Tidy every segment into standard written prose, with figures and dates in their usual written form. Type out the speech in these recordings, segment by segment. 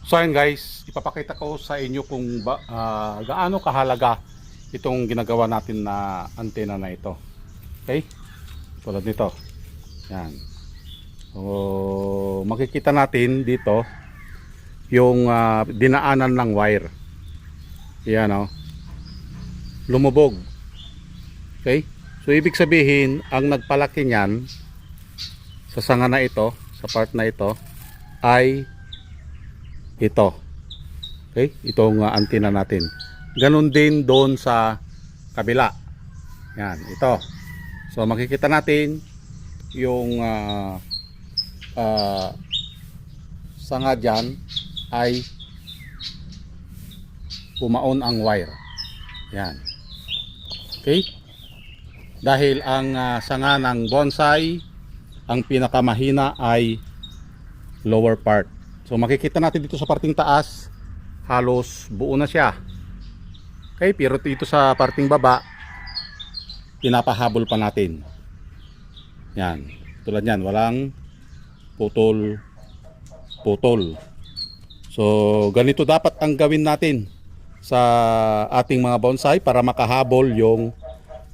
So ayun guys, ipapakita ko sa inyo kung gaano kahalaga itong ginagawa natin na antena na ito. Okay? Tulad nito. Yan. So, makikita natin dito yung dinaanan ng wire. Yan o. Lumubog. Okay? So ibig sabihin, ang nagpalaki niyan sa sanga na ito, sa part na ito, ay ito. Okay? Itong antenna natin. Ganon din doon sa kabila. Yan, ito. So makikita natin yung sanga dyan ay pumaon ang wire. Yan. Okay? Dahil ang sanga ng bonsai, ang pinakamahina ay lower part. So makikita natin dito sa parting taas, halos buo na siya. Okay, pero dito sa parting baba, pinapahabol pa natin. Yan, tulad yan, walang putol. So ganito dapat ang gawin natin sa ating mga bonsai para makahabol yung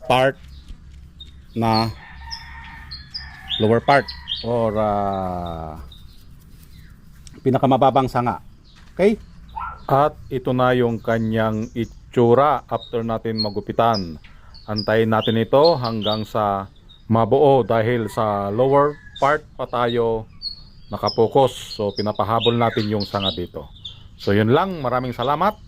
part na lower part or pinakamababang sanga. Okay? At ito na yung kanyang itsura after natin magupitan. Antayin natin ito hanggang sa mabuo dahil sa lower part pa tayo nakapokus. So pinapahabol natin yung sanga dito. So yun lang, maraming salamat.